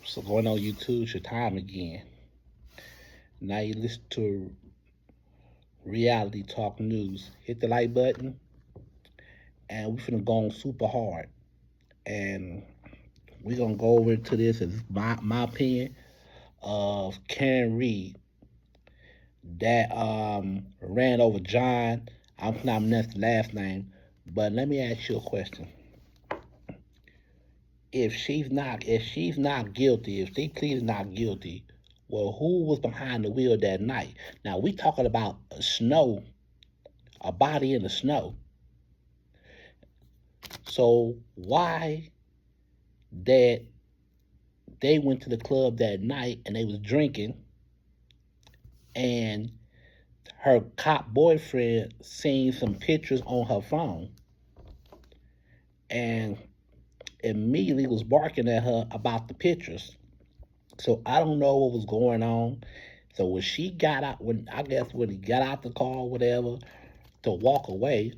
So going on YouTube, it's your time again. Now you listen to reality talk news. Hit the like button, and we're finna go on super hard. And we're gonna go over to this as my opinion of Karen Reed that ran over John. I'm not that's the last name, but let me ask you a question. If she's not guilty, if they plead not guilty, well, who was behind the wheel that night? Now we talking about a body in the snow. So why that they went to the club that night and they was drinking, and her cop boyfriend seen some pictures on her phone and immediately was barking at her about the pictures. So I don't know what was going on. So when she got out, when he got out the car, or whatever, to walk away,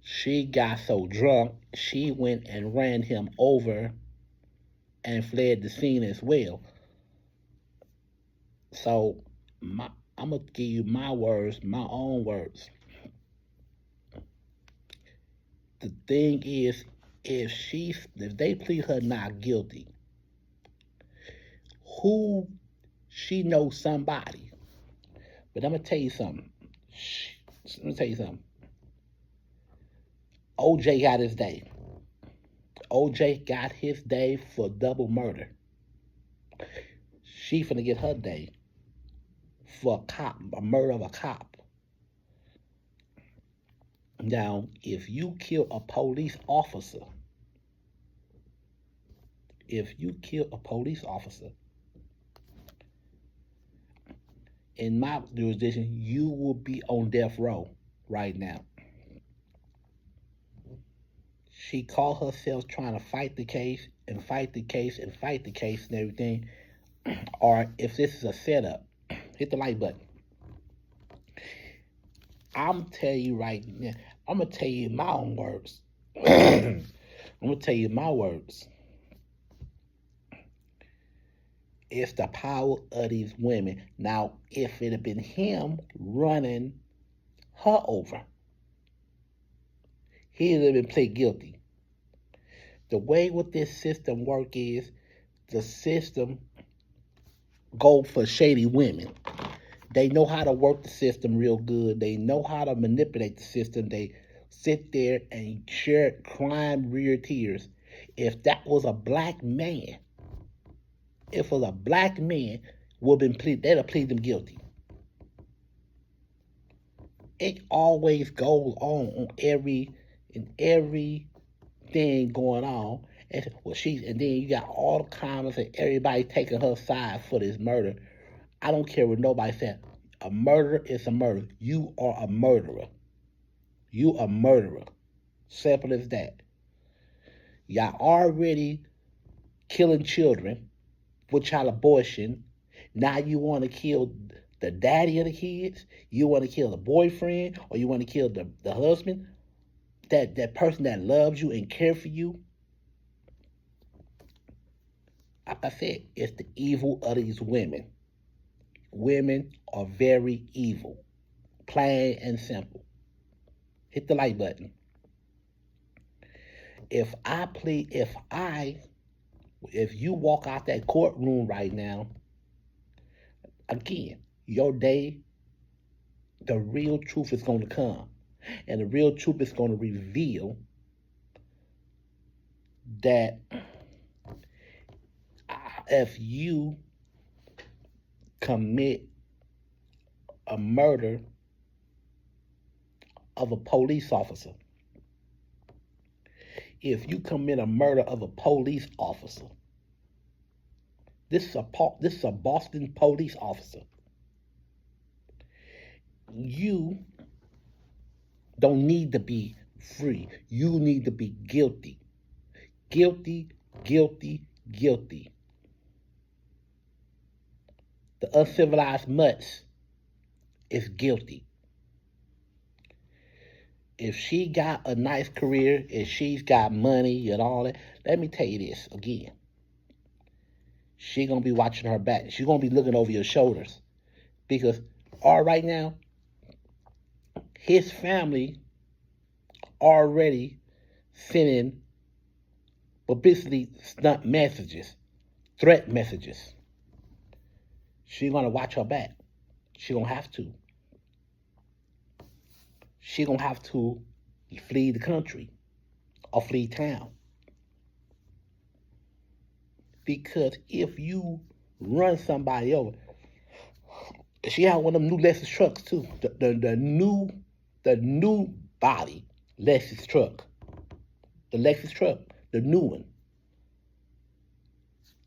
she got so drunk she went and ran him over and fled the scene as well. So I'm gonna give you my words, my own words. The thing is, if they plead her not guilty, who she knows somebody. But I'm gonna tell you something. Let me tell you something. OJ got his day. OJ got his day for double murder. She finna get her day for a murder of a cop. Now, if you kill a police officer, if you kill a police officer, in my jurisdiction, you will be on death row right now. She called herself trying to fight the case and fight the case and fight the case and everything. Or if this is a setup, hit the like button. I'm telling you right now, I'm gonna tell you my own words. I'm gonna tell you my words. It's the power of these women. Now, if it had been him running her over, he'd have been played guilty. The way what this system work is, the system go for shady women. They know how to work the system real good. They know how to manipulate the system. They sit there and share crime rear tears. If that was a black man, if it was a black man, would have been plead, they'd have pleaded them guilty. It always goes on every thing going on. And well, and then you got all the comments and everybody taking her side for this murder. I don't care what nobody said. A murder is a murder. You are a murderer. You a murderer. Simple as that. Y'all already killing children with child abortion. Now you want to kill the daddy of the kids? You want to kill the boyfriend? Or you want to kill the husband? That person that loves you and cares for you? Like I said, it's the evil of these women. Women are very evil. Plain and simple. Hit the like button. If I plead, if you walk out that courtroom right now, again, your day, the real truth is going to come. And the real truth is going to reveal that if you commit a murder of a police officer, if you commit a murder of a police officer, this is a Boston police officer, you don't need to be free. You need to be guilty. Guilty, guilty, guilty. The uncivilized mutts is guilty. If she got a nice career, if she's got money and all that, let me tell you this again. She gonna be watching her back. She gonna be looking over your shoulders because, all right now, his family already sending publicity stunt messages, threat messages. She gonna watch her back. She gonna have to. She gonna have to flee the country or flee town. Because if you run somebody over, she had one of them new Lexus trucks too. The new body Lexus truck. The Lexus truck, the new one.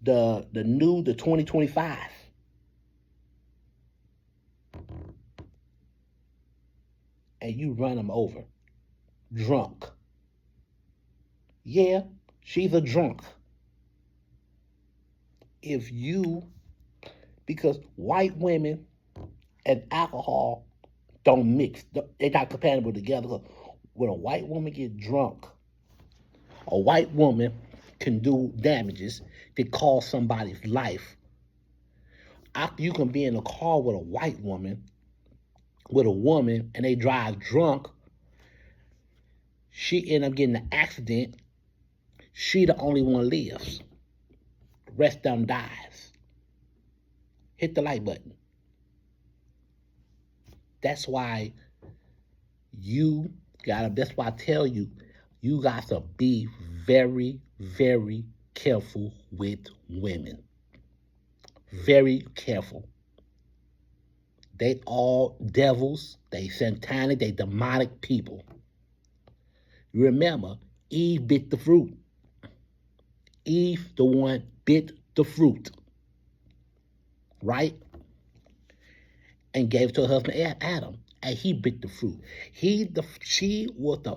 The 2025. And you run them over. Drunk. Yeah, she's a drunk. Because white women and alcohol don't mix. They're not compatible together. When a white woman gets drunk, a white woman can do damages that cause somebody's life. You can be in a car with a white woman, and they drive drunk. She end up getting an accident. She the only one lives. The rest of them dies. Hit the like button. That's why that's why I tell you, you got to be very, very careful with women. Very careful. They all devils, they satanic, they demonic people. Remember, Eve bit the fruit. Eve, the one, bit the fruit. Right? And gave it to her husband Adam. And he bit the fruit. I'm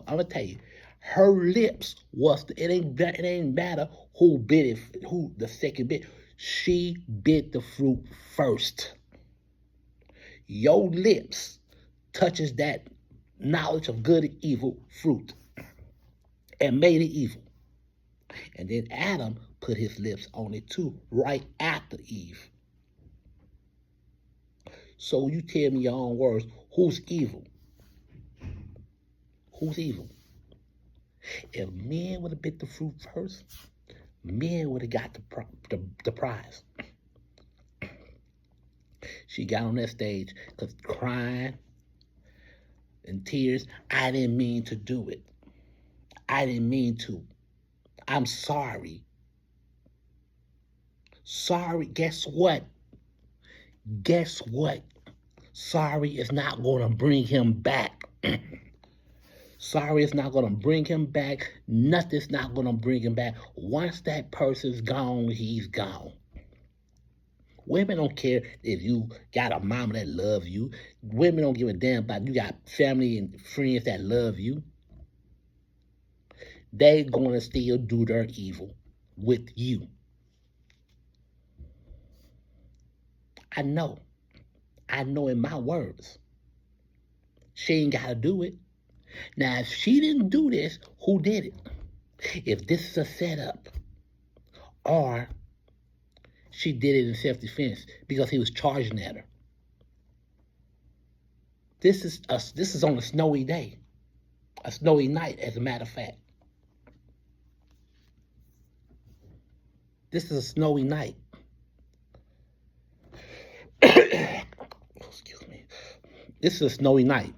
gonna tell you, her lips it ain't matter who bit it, who the second bit. She bit the fruit first. Your lips touches that knowledge of good and evil fruit and made it evil. And then Adam put his lips on it too, right after Eve. So you tell me your own words, who's evil? Who's evil? If men would have bit the fruit first, men would have got the prize. She got on that stage crying and tears. I didn't mean to do it. I didn't mean to. I'm sorry. Sorry, guess what? Guess what? Sorry is not going to bring him back. Sorry is not going to bring him back. Nothing's not going to bring him back. Once that person's gone, he's gone. Women don't care if you got a mama that loves you. Women don't give a damn about you got family and friends that love you. They're going to still do their evil with you. I know in my words. She ain't got to do it. Now, if she didn't do this, who did it? If this is a setup, or she did it in self-defense because he was charging at her. This is on a snowy day, a snowy night, as a matter of fact. This is a snowy night. Excuse me. This is a snowy night.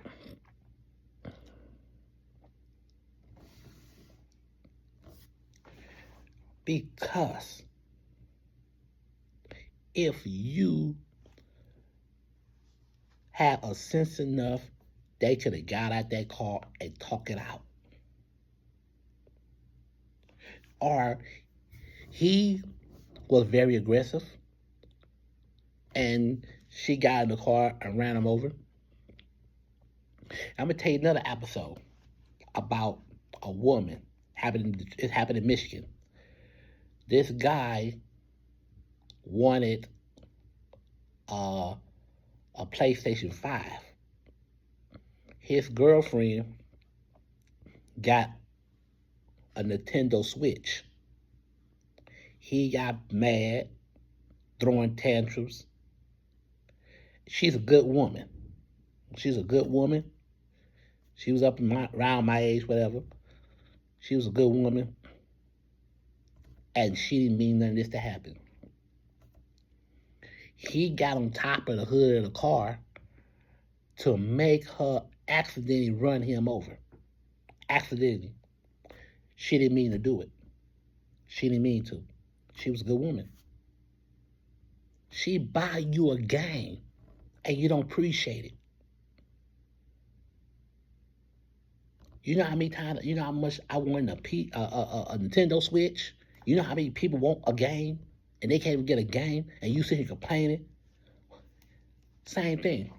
Because if you have a sense enough, they could have got out that car and talk it out. Or he was very aggressive and she got in the car and ran him over. I'm going to tell you another episode about a woman. It happened in Michigan. This guy wanted a PlayStation 5. His girlfriend got a Nintendo Switch. He got mad throwing tantrums. She's a good woman. She's a good woman. She was up in around my age, whatever. She was a good woman. And she didn't mean none of this to happen. He got on top of the hood of the car to make her accidentally run him over. Accidentally. She didn't mean to do it. She didn't mean to. She was a good woman. She buy you a game and you don't appreciate it. You know how many times, you know how much I want a Nintendo Switch? You know how many people want a game and they can't even get a game and you sit here complaining? Same thing.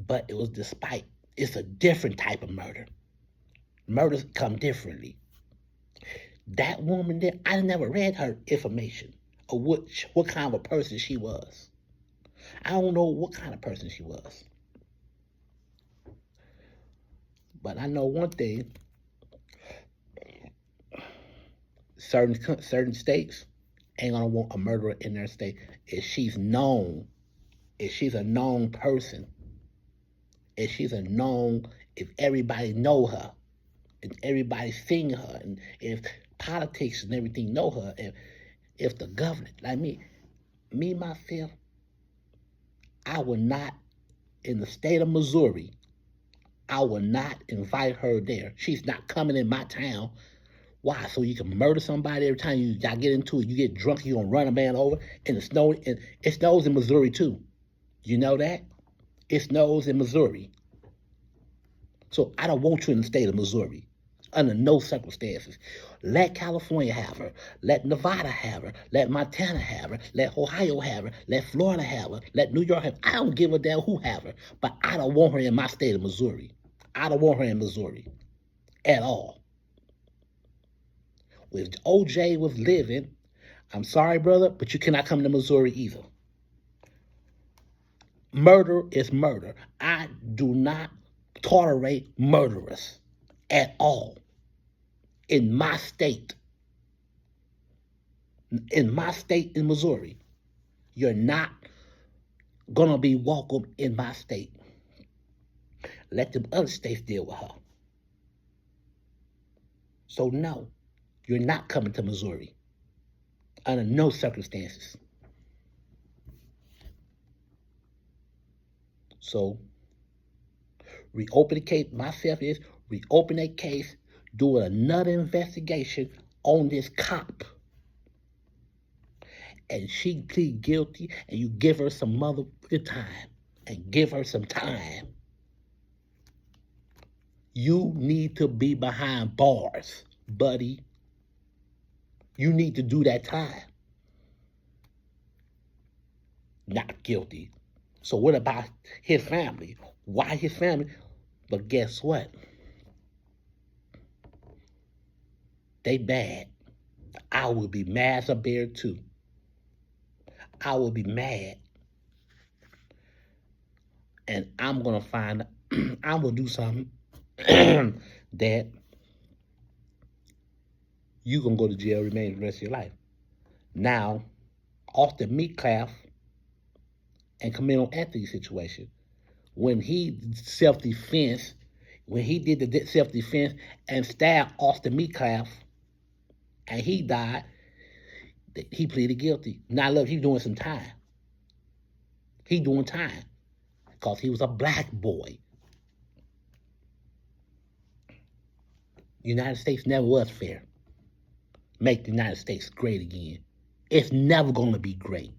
But it was despite, it's a different type of murder. Murders come differently. That woman there, I never read her information of what kind of a person she was. I don't know what kind of person she was. But I know one thing, certain states ain't gonna want a murderer in their state if she's known, if she's a known person, if she's a known, if everybody know her, if everybody seen her, and if politics and everything know her, if the government, like me myself, I would not, in the state of Missouri, I will not invite her there. She's not coming in my town. Why? So you can murder somebody every time y'all get into it. You get drunk, you're gonna run a man over. And it snows in Missouri too. You know that? It snows in Missouri. So I don't want you in the state of Missouri. Under no circumstances. Let California have her. Let Nevada have her. Let Montana have her. Let Ohio have her. Let Florida have her. Let New York have her. I don't give a damn who have her. But I don't want her in my state of Missouri. I don't want her in Missouri at all. If OJ was living, I'm sorry, brother, but you cannot come to Missouri either. Murder is murder. I do not tolerate murderers at all in my state. In my state, in Missouri, you're not gonna be welcome in my state. Let the other states deal with her. So no, you're not coming to Missouri under no circumstances. So reopen the case. Myself is reopen that case, do another investigation on this cop. And she plead guilty, and you give her some motherfucking time. And give her some time. You need to be behind bars, buddy. You need to do that time. Not guilty. So what about his family? Why his family? But guess what? They bad. I would be mad as a bear too. I will be mad. And I'm going to find, I'm going to do something that you're going to go to jail, remain the rest of your life. Now, off the meat craft and Camilo Anthony's situation, when he self-defense, when he did the self-defense and stabbed Austin Metcalf and he died, he pleaded guilty. Now look, he's doing some time. He's doing time because he was a black boy. The United States never was fair. Make the United States great again. It's never going to be great.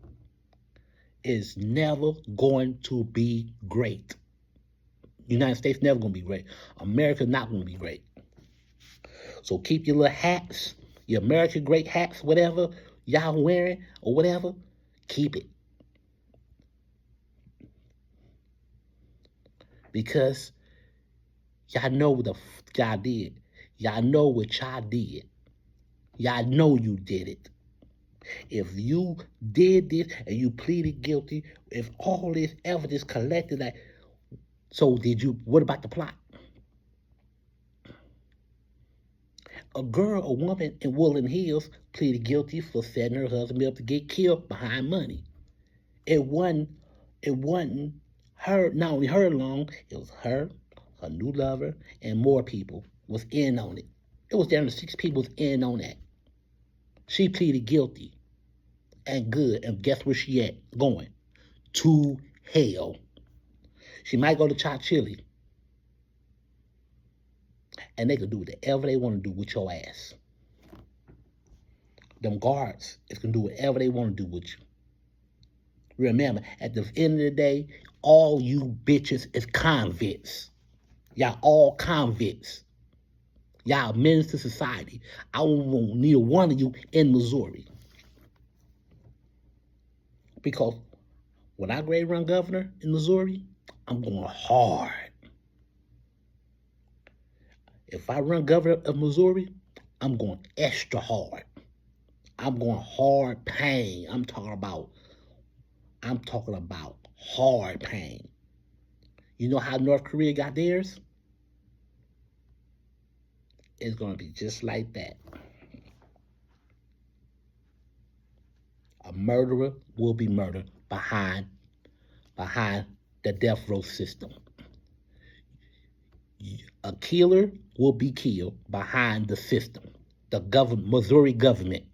It's never going to be great. The United States never going to be great. America's not going to be great. So keep your little hats, your American great hats, whatever y'all wearing or whatever, keep it. Because y'all know what the y'all did. Y'all know what y'all did. Y'all know you did it. If you did this and you pleaded guilty, if all this evidence collected, like, so did you, what about the plot? A woman in Woodland Hills pleaded guilty for setting her husband up to get killed behind money. It wasn't her, not only her alone, it was her new lover, and more people was in on it. It was down to 6 people was in on that. She pleaded guilty. And good. And guess where she at? Going to hell. She might go to Chop Chili. And they can do whatever they want to do with your ass. Them guards is going to do whatever they want to do with you. Remember, at the end of the day, all you bitches is convicts. Y'all all convicts. Y'all menace to society. I don't want neither one of you in Missouri. Because when I grade run governor in Missouri, I'm going hard. If I run governor of Missouri, I'm going extra hard. I'm going hard pain. I'm talking about hard pain. You know how North Korea got theirs? It's going to be just like that. A murderer will be murdered behind the death row system. A killer will be killed behind the system, the Missouri government.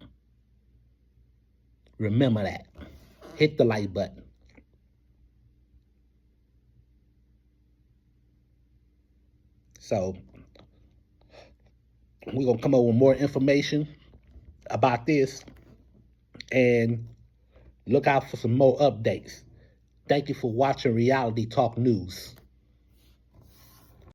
Remember that. Hit the like button. So, we're going to come up with more information about this and look out for some more updates. Thank you for watching Reality Talk News.